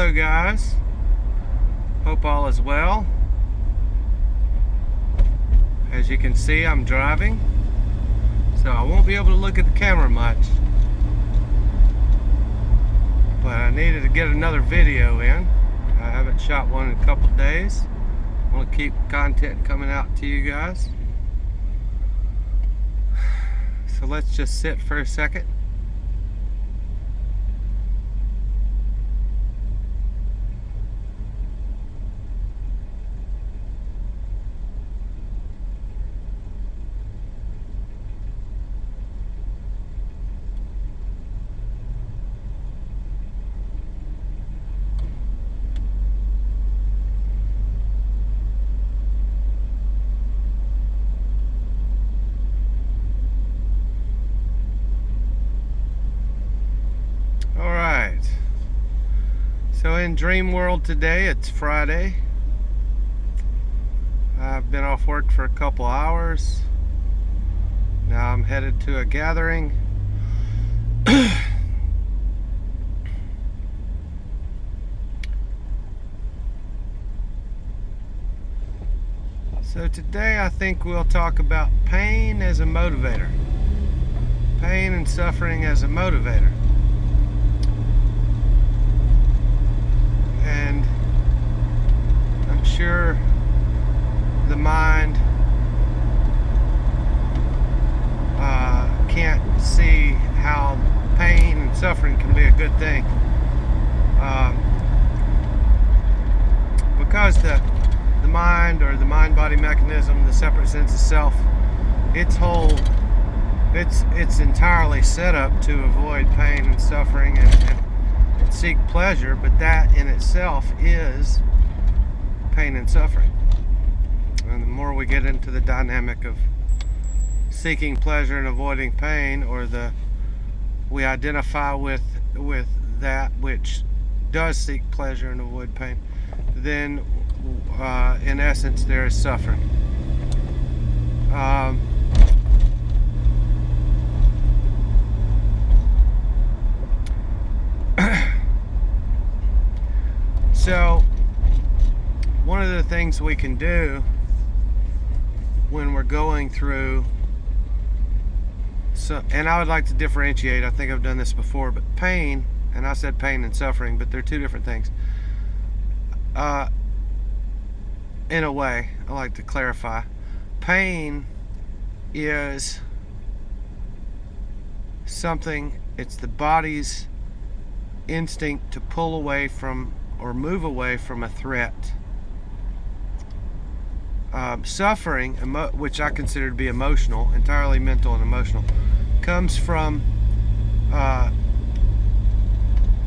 Hello guys, hope all is well. As you can see, I'm driving, so I won't be able to look at the camera much, but I needed to get another video in. I haven't shot one in a couple days. I want to keep content coming out to you guys, so let's just sit for a second. So in Dream World today, it's Friday. I've been off work for a couple hours. Now I'm headed to a gathering. So today I think we'll talk about pain as a motivator. Pain and suffering as a motivator. And I'm sure the mind can't see how pain and suffering can be a good thing, because the mind, or the mind-body mechanism, the separate sense of self, it's entirely set up to avoid pain and suffering and seek pleasure, but that in itself is pain and suffering. And the more we get into the dynamic of seeking pleasure and avoiding pain, or we identify with that which does seek pleasure and avoid pain, then in essence there is suffering. So, one of the things we can do when we're going through, and I would like to differentiate, I think I've done this before, but pain, and I said pain and suffering, but they're two different things. In a way, I like to clarify. Pain is something, it's the body's instinct to pull away from or move away from a threat. Suffering, which I consider to be emotional, entirely mental and emotional, comes from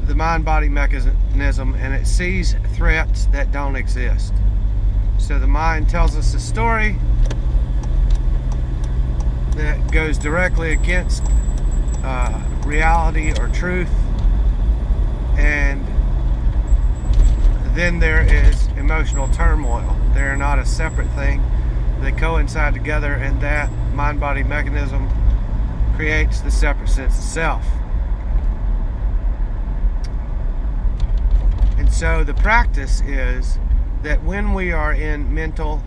the mind-body mechanism, and it sees threats that don't exist. So the mind tells us a story that goes directly against reality or truth, and then there is emotional turmoil. They're not a separate thing. They coincide together, and that mind-body mechanism creates the separate sense of self. And so the practice is that when we are in mental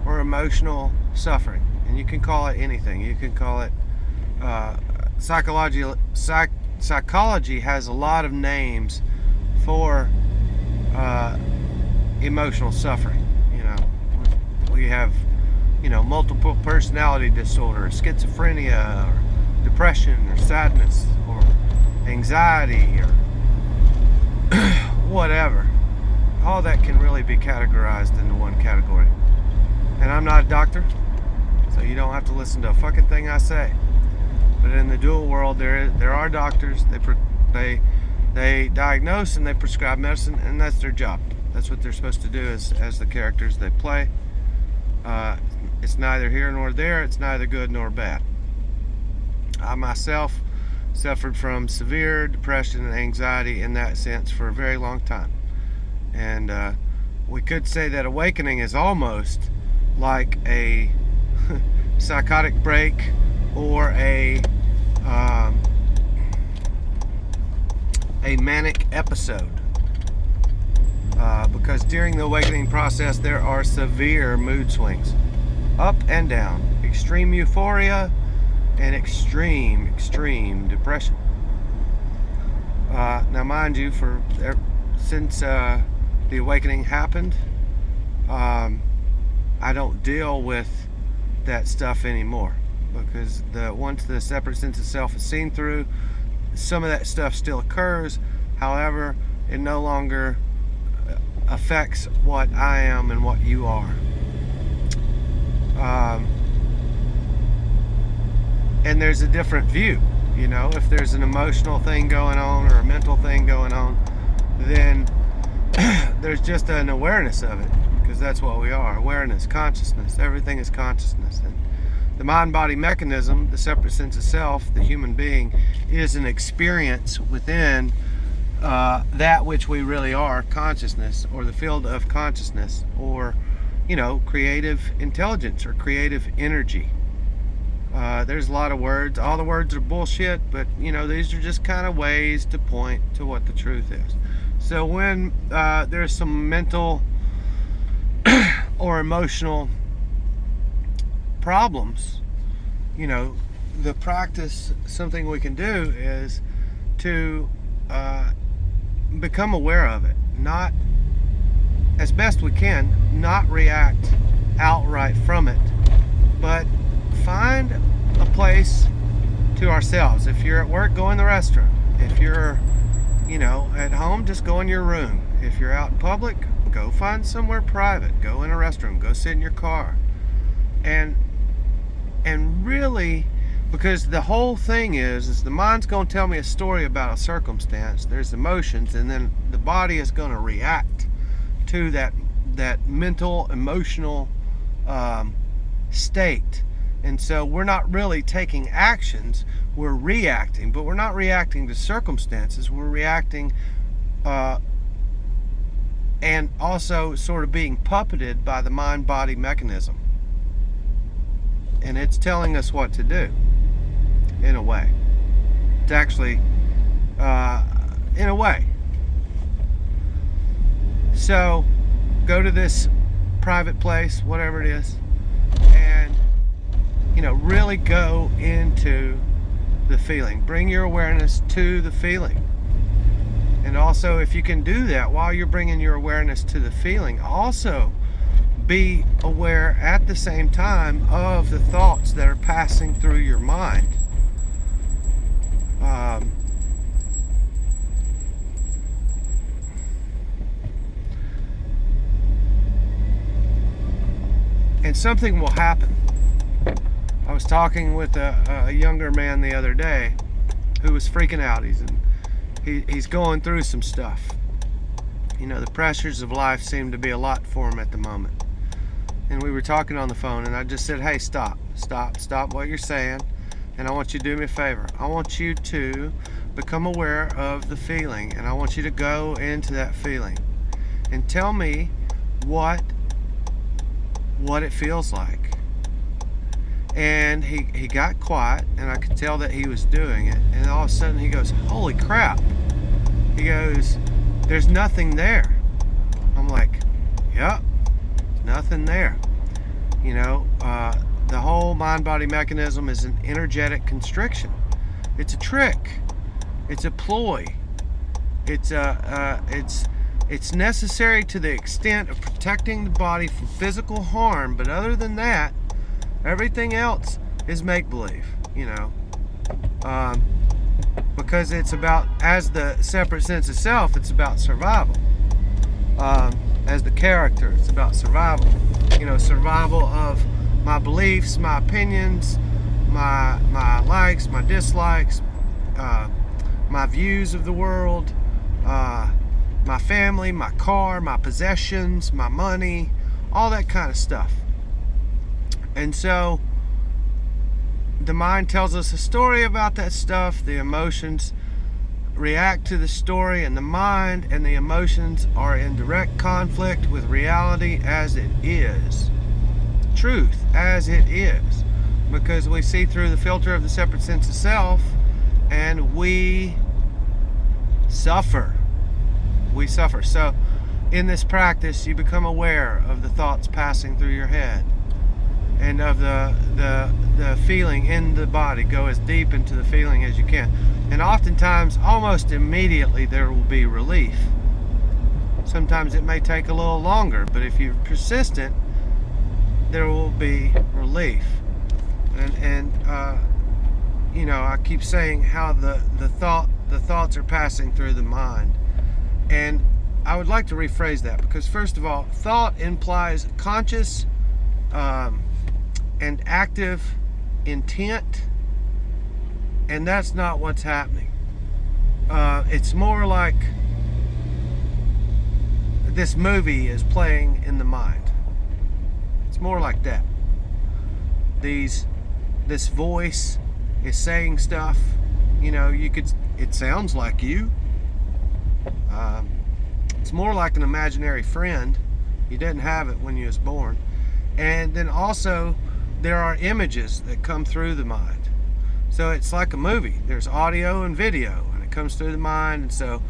or emotional suffering, and you can call it anything, you can call it psychology has a lot of names for emotional suffering. We have multiple personality disorder, schizophrenia, or depression, or sadness, or anxiety, or whatever. All that can really be categorized into one category. And I'm not a doctor, so you don't have to listen to a fucking thing I say. But in the dual world, there are doctors. They diagnose and they prescribe medicine, and that's their job. That's what they're supposed to do as the characters they play. It's neither here nor there. It's neither good nor bad. I myself suffered from severe depression and anxiety in that sense for a very long time. And we could say that awakening is almost like a psychotic break, or a manic episode. Because during the awakening process there are severe mood swings, up and down, extreme euphoria and extreme depression. Now mind you, since the awakening happened, I don't deal with that stuff anymore, because once the separate sense of self is seen through, some of that stuff still occurs. However, it no longer affects what I am and what you are. And there's a different view. You know, if there's an emotional thing going on or a mental thing going on, then there's just an awareness of it, because that's what we are. Awareness, consciousness, everything is consciousness. And the mind-body mechanism, the separate sense of self, the human being, is an experience within that which we really are, consciousness, or the field of consciousness, or, you know, creative intelligence or creative energy. There's a lot of words. All the words are bullshit, but, you know, these are just kind of ways to point to what the truth is. So when there's some mental or emotional problems, you know, the practice, something we can do is to become aware of it, not, as best we can, not react outright from it, but find a place to ourselves. If you're at work, go in the restroom. If you're, you know, at home, just go in your room. If you're out in public, go find somewhere private. Go in a restroom. Go sit in your car. And really, because the whole thing is the mind's going to tell me a story about a circumstance. There's emotions, and then the body is going to react to that mental, emotional state. And so we're not really taking actions, we're reacting, but we're not reacting to circumstances, we're reacting and also sort of being puppeted by the mind-body mechanism. And it's telling us what to do, in a way. It's actually, in a way. So, go to this private place, whatever it is, and, you know, really go into the feeling. Bring your awareness to the feeling. And also, if you can do that while you're bringing your awareness to the feeling, also be aware at the same time of the thoughts that are passing through your mind. And something will happen. I was talking with a younger man the other day who was freaking out. He's going through some stuff. You know, the pressures of life seem to be a lot for him at the moment. And we were talking on the phone, and I just said, hey, stop what you're saying, and I want you to do me a favor. I want you to become aware of the feeling, and I want you to go into that feeling and tell me what it feels like. And he got quiet, and I could tell that he was doing it, and all of a sudden he goes, holy crap. He goes, there's nothing there. I'm like, yep, there's nothing there. You know, the whole mind-body mechanism is an energetic constriction. It's a trick. It's a ploy. It's necessary to the extent of protecting the body from physical harm, but other than that, everything else is make-believe, you know. Because it's about, as the separate sense of self, it's about survival. As the character, it's about survival. You know, survival of my beliefs, my opinions, my likes, my dislikes, my views of the world, my family, my car, my possessions, my money, all that kind of stuff. And so the mind tells us a story about that stuff. The emotions react to the story, and the mind and the emotions are in direct conflict with reality as it is. Truth as it is. Because we see through the filter of the separate sense of self, and we suffer. We suffer. So in this practice, you become aware of the thoughts passing through your head and of the feeling in the body. Go as deep into the feeling as you can. And oftentimes, almost immediately, there will be relief. Sometimes it may take a little longer, but if you're persistent, there will be relief. And you know, I keep saying how the thoughts are passing through the mind. And I would like to rephrase that, because first of all, thought implies conscious and active intent, and that's not what's happening. It's more like this movie is playing in the mind. It's more like that. This voice is saying stuff, you know, it sounds like you. It's more like an imaginary friend. You didn't have it when you was born. And then also there are images that come through the mind. So it's like a movie. There's audio and video, and it comes through the mind. And so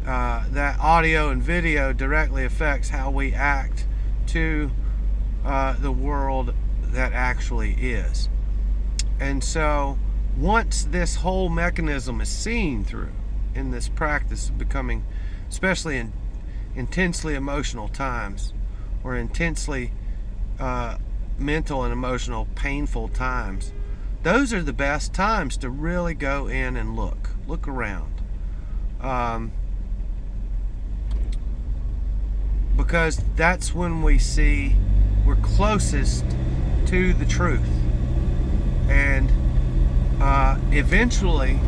that audio and video directly affects how we act to the world that actually is. And so once this whole mechanism is seen through in this practice of becoming, especially in intensely emotional times, or intensely mental and emotional painful times, those are the best times to really go in and look around, because that's when we're closest to the truth. And eventually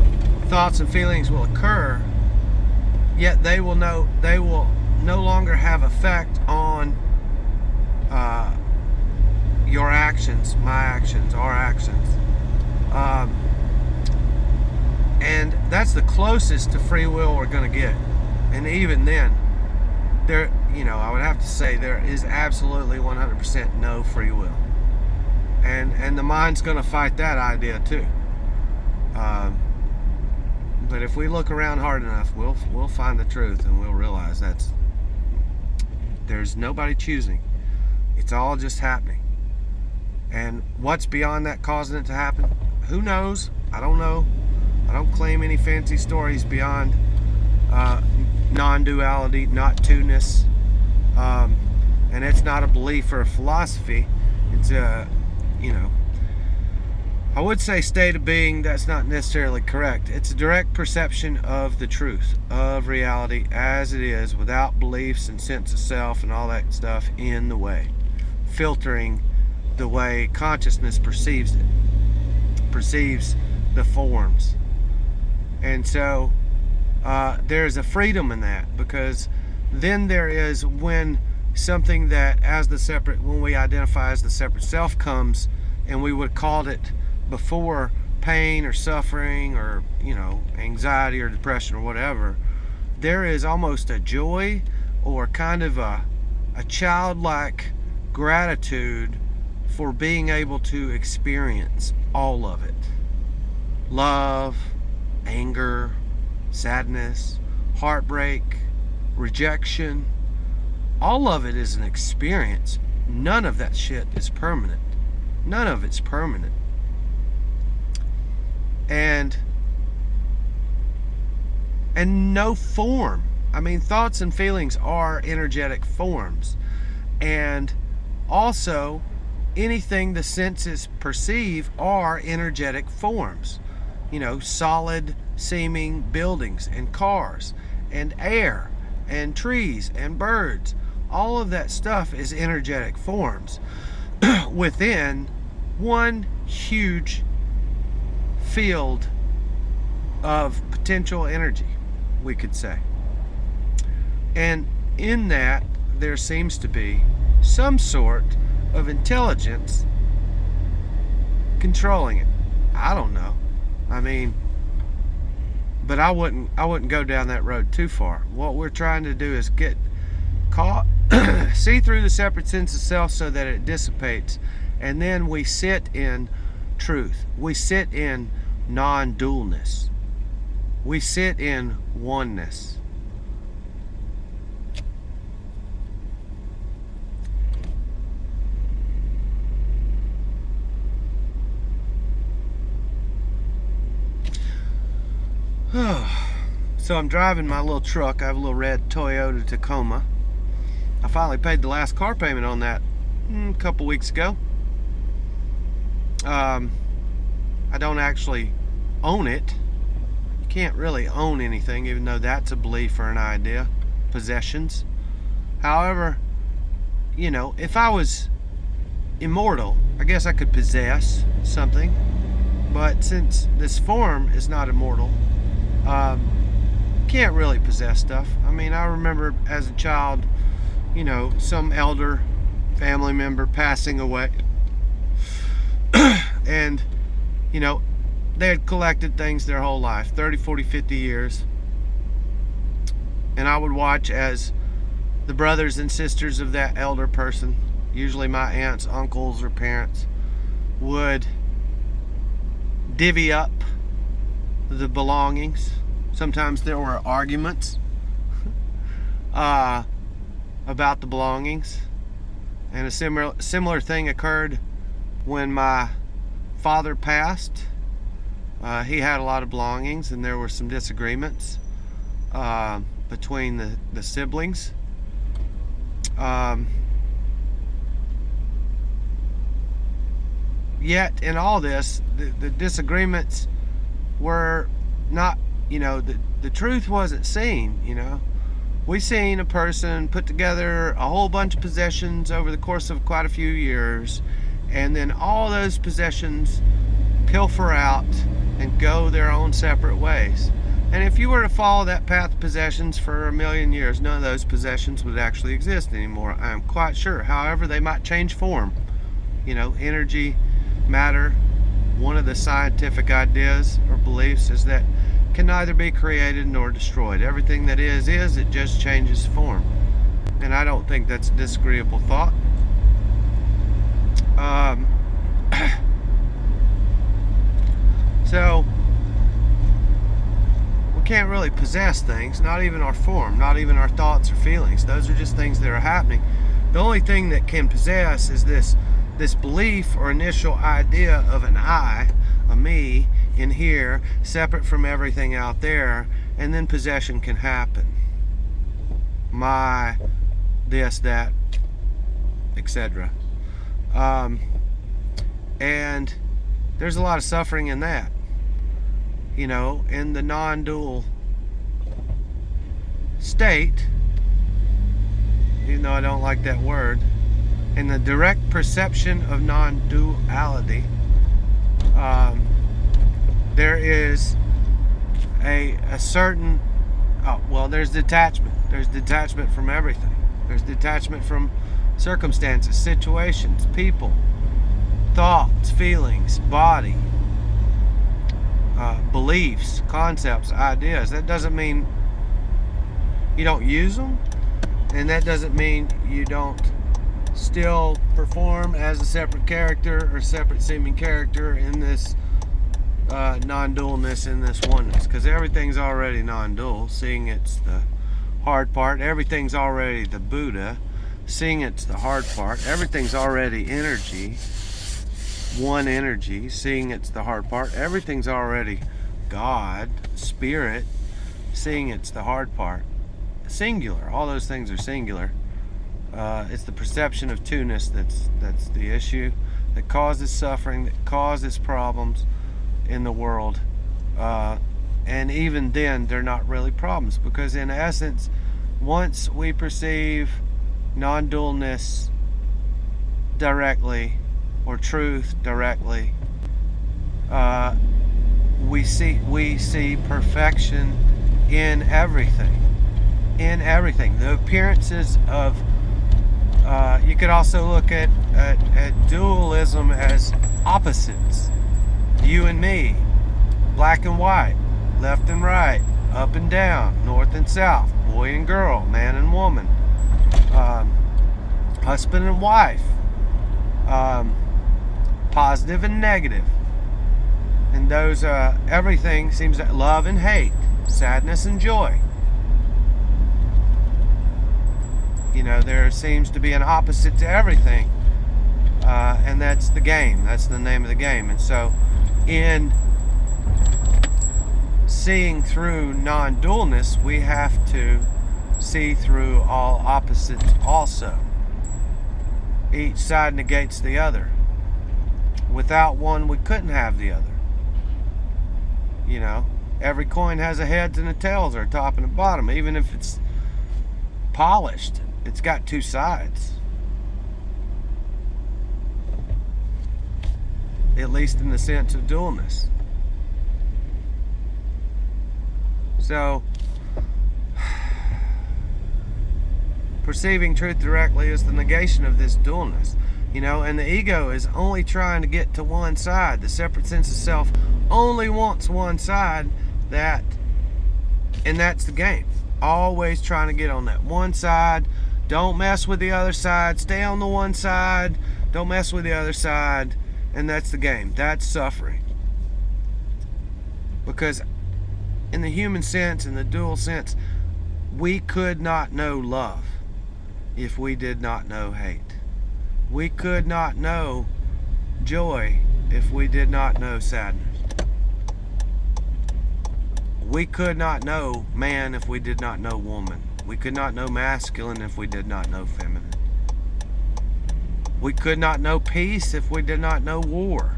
thoughts and feelings will occur, yet they will no longer have effect on your actions, my actions, our actions. And that's the closest to free will we're going to get. And even then, I would have to say there is absolutely 100% no free will. And the mind's going to fight that idea too. But if we look around hard enough, we'll find the truth, and we'll realize there's nobody choosing. It's all just happening. And what's beyond that causing it to happen? Who knows? I don't know. I don't claim any fancy stories beyond non-duality, not two-ness. And it's not a belief or a philosophy. It's I would say state of being. That's not necessarily correct. It's a direct perception of the truth, of reality as it is, without beliefs and sense of self and all that stuff in the way, filtering the way consciousness perceives it, perceives the forms. And so there's a freedom in that, because then there is when something that when we identify as the separate self comes, and we would call it before pain or suffering or anxiety or depression or whatever, there is almost a joy or kind of a childlike gratitude for being able to experience all of it. Love, anger, sadness, heartbreak, rejection, all of it is an experience. None of that shit is permanent. None of it's permanent. And no form. I mean, thoughts and feelings are energetic forms. And also, anything the senses perceive are energetic forms. Solid seeming buildings and cars and air and trees and birds. All of that stuff is energetic forms within one huge field of potential energy, we could say. And in that, there seems to be some sort of intelligence controlling it. I don't know. I mean, but I wouldn't go down that road too far. What we're trying to do is get caught, see through the separate sense of self so that it dissipates, and then we sit in truth. We sit in non-dualness. We sit in oneness. So I'm driving my little truck. I have a little red Toyota Tacoma. I finally paid the last car payment on that a couple weeks ago. I don't actually own it. You can't really own anything, even though that's a belief or an idea. Possessions. However, you know, if I was immortal, I guess I could possess something. But since this form is not immortal, can't really possess stuff. I mean, I remember as a child, you know, some elder family member passing away. And, you know, they had collected things their whole life, 30, 40, 50 years. And I would watch as the brothers and sisters of that elder person, usually my aunts, uncles, or parents, would divvy up the belongings. Sometimes there were arguments about the belongings. And a similar thing occurred when my father passed. He had a lot of belongings, and there were some disagreements between the siblings. Yet in all this, the disagreements were not, you know, the truth wasn't seen, you know. We seen a person put together a whole bunch of possessions over the course of quite a few years, and then all those possessions pilfer out and go their own separate ways. And if you were to follow that path of possessions for 1,000,000 years, none of those possessions would actually exist anymore. I'm quite sure. However, they might change form. You know, energy, matter. One of the scientific ideas or beliefs is that can neither be created nor destroyed. Everything that is, it just changes form. And I don't think that's a disagreeable thought. So we can't really possess things, not even our form, not even our thoughts or feelings. Those are just things that are happening. The only thing that can possess is this belief or initial idea of an I, a me, in here, separate from everything out there, and then possession can happen. My, this, that, etc. And there's a lot of suffering in that. You know, in the non-dual state, even though I don't like that word, in the direct perception of non-duality, there is a certain, there's detachment. There's detachment from everything. There's detachment from circumstances, situations, people, thoughts, feelings, body, beliefs, concepts, ideas. That doesn't mean you don't use them, and that doesn't mean you don't still perform as a separate character or separate seeming character in this non-dualness, in this oneness, because everything's already non-dual. Seeing it's the hard part. Everything's already the Buddha. Seeing it's the hard part. Everything's already energy, one energy. Seeing it's the hard part. Everything's already God, spirit. Seeing it's the hard part. Singular. All those things are singular. It's the perception of two-ness that's the issue, that causes suffering, that causes problems in the world. And even then, they're not really problems, because in essence, once we perceive non-dualness directly, or truth directly, we see perfection in everything. In everything. The appearances of you could also look at dualism as opposites. You and me, black and white, left and right, up and down, north and south, boy and girl, man and woman, husband and wife, positive and negative. And those, everything seems that love and hate, sadness and joy. You know, there seems to be an opposite to everything, and that's the game. That's the name of the game. And so, in seeing through non-dualness, we have to see through all opposites also. Each side negates the other. Without one, we couldn't have the other. You know, every coin has a heads and a tails, or a top and a bottom. Even if it's polished, it's got two sides. At least in the sense of dualness. So, perceiving truth directly is the negation of this dualness. You know, and the ego is only trying to get to one side. The separate sense of self only wants one side, and that's the game. Always trying to get on that one side. Don't mess with the other side. Stay on the one side. Don't mess with the other side. And that's the game. That's suffering. Because in the human sense, in the dual sense, we could not know love if we did not know hate. We could not know joy if we did not know sadness. We could not know man if we did not know woman. We could not know masculine if we did not know feminine. We could not know peace if we did not know war.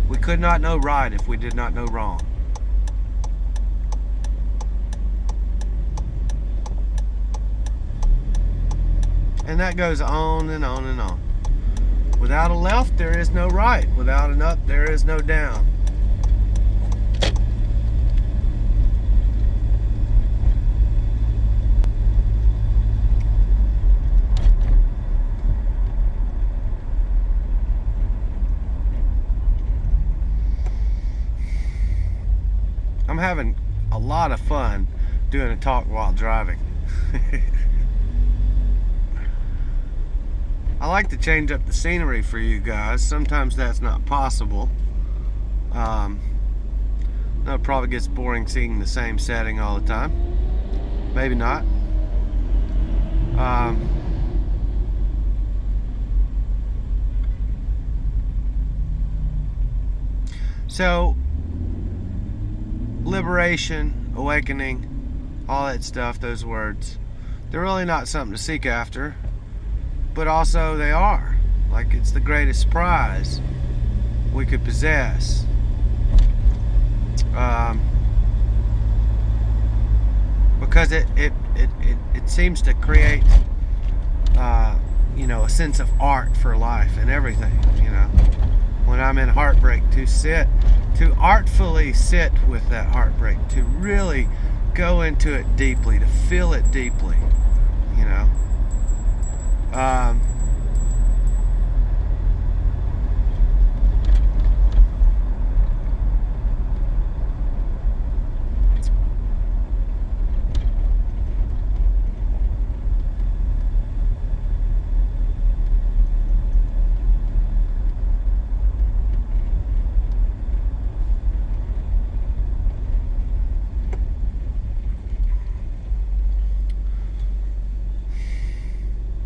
We could not know right if we did not know wrong. And that goes on and on and on. Without a left, there is no right. Without an up, there is no down. I'm having a lot of fun doing a talk while driving. I like to change up the scenery for you guys. Sometimes that's not possible. No, it probably gets boring seeing the same setting all the time. Maybe not. So, liberation, awakening, all that stuff, those words, they're really not something to seek after. But also they are. Like, it's the greatest prize we could possess. Because it seems to create, you know, a sense of art for life and everything, you know. When I'm in heartbreak, to artfully sit with that heartbreak, to really go into it deeply, to feel it deeply, you know.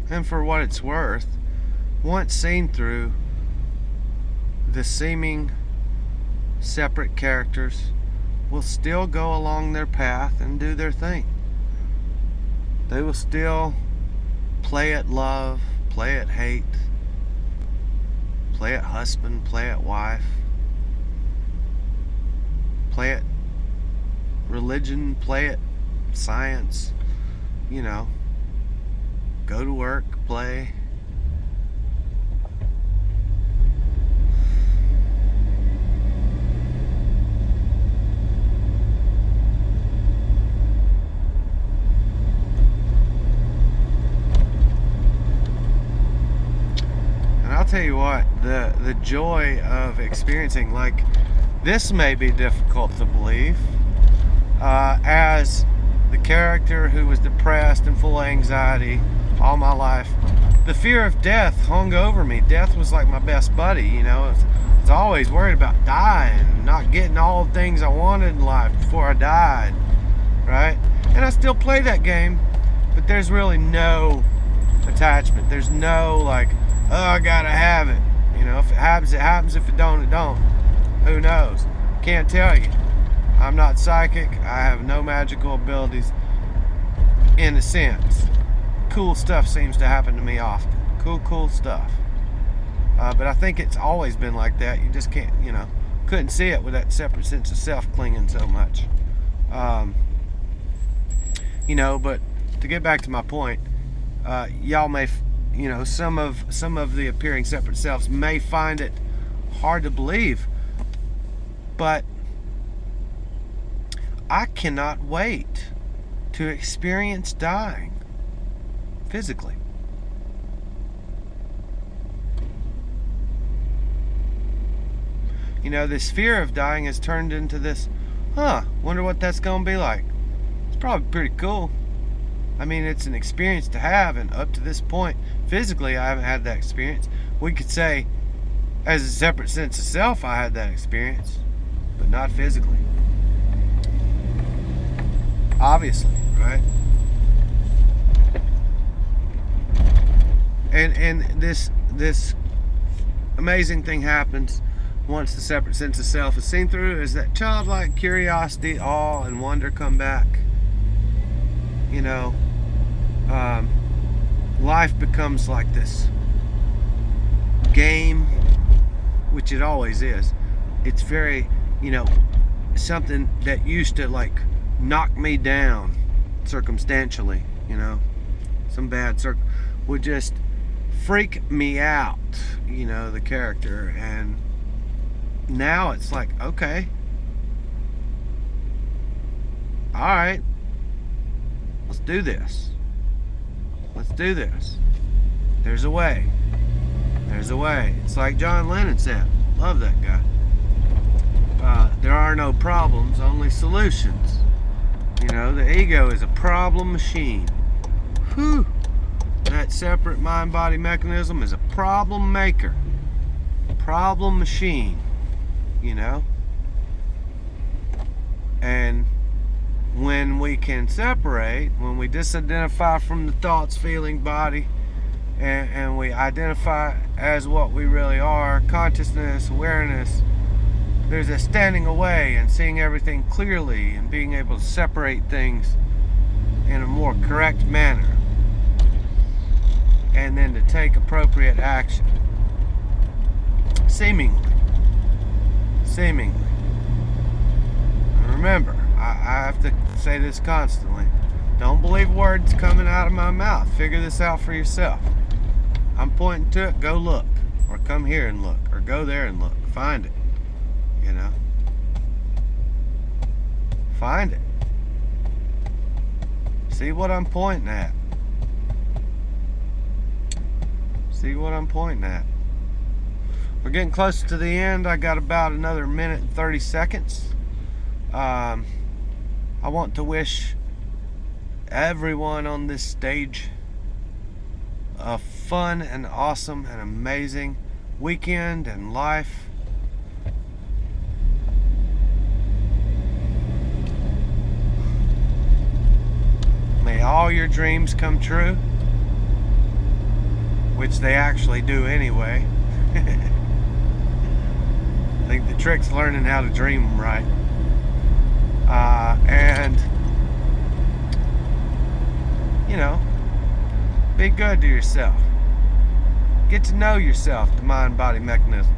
And for what it's worth, once seen through, the seeming separate characters will still go along their path and do their thing. They will still play at love, play at hate, play at husband, play at wife, play at religion, play at science, you know. Go to work, play. And I'll tell you what, the joy of experiencing, like, this may be difficult to believe, as the character who was depressed and full of anxiety all my life, the fear of death hung over me. Death was like my best buddy, you know. I was always worried about dying, not getting all the things I wanted in life before I died, right? And I still play that game, but there's really no attachment. There's no, like, oh, I gotta have it. You know, if it happens, it happens. If it don't, it don't. Who knows? can't tell you. I'm not psychic. I have no magical abilities in a sense. Cool stuff seems to happen to me often. Cool stuff. But I think it's always been like that. You just can't, couldn't see it with that separate sense of self clinging so much. But to get back to my point, y'all may, some of the appearing separate selves may find it hard to believe, but I cannot wait to experience dying physically. This fear of dying has turned into this, wonder what that's going to be like. It's probably pretty cool. I mean, it's an experience to have, and up to this point, physically, I haven't had that experience. We could say, as a separate sense of self, I had that experience, but not physically. Obviously, right? And this amazing thing happens once the separate sense of self is seen through, is that childlike curiosity, awe, and wonder come back. Life becomes like this game, which it always is. It's very, something that used to knock me down circumstantially, some bad would just freak me out, the character. And now it's like, okay, all right, let's do this. There's a way. It's like John Lennon said. Love that guy. There are no problems, only solutions. The ego is a problem machine. Whew. That separate mind-body mechanism is a problem maker. Problem machine. And when we can separate, when we disidentify from the thoughts, feeling, body, and we identify as what we really are, consciousness, awareness, there's a standing away and seeing everything clearly and being able to separate things in a more correct manner, and then to take appropriate action. Seemingly. And remember, I have to say this constantly. Don't believe words coming out of my mouth. Figure this out for yourself. I'm pointing to it, go look. Or come here and look. Or go there and look. Find it. Find it. See what I'm pointing at. We're getting close to the end. I got about another minute and 30 seconds. I want to wish everyone on this stage a fun and awesome and amazing weekend and life. May all your dreams come true, which they actually do anyway. I think the trick's learning how to dream them right. And be good to yourself. Get to know yourself, the mind-body mechanism,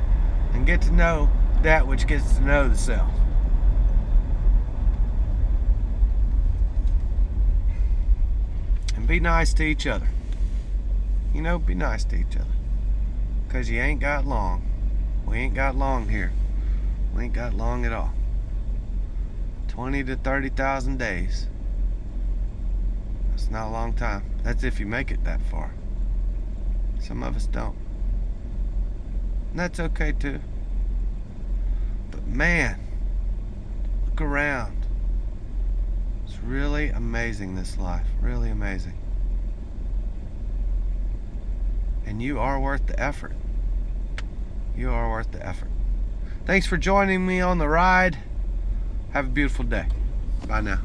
and get to know that which gets to know the self. And be nice to each other. Be nice to each other, because you ain't got long. We ain't got long here. We ain't got long at all. 20 to 30,000 days. That's not a long time. That's if you make it that far. Some of us don't. And that's okay too. But man, look around. It's really amazing, this life. Really amazing. And you are worth the effort. You are worth the effort. Thanks for joining me on the ride. Have a beautiful day. Bye now.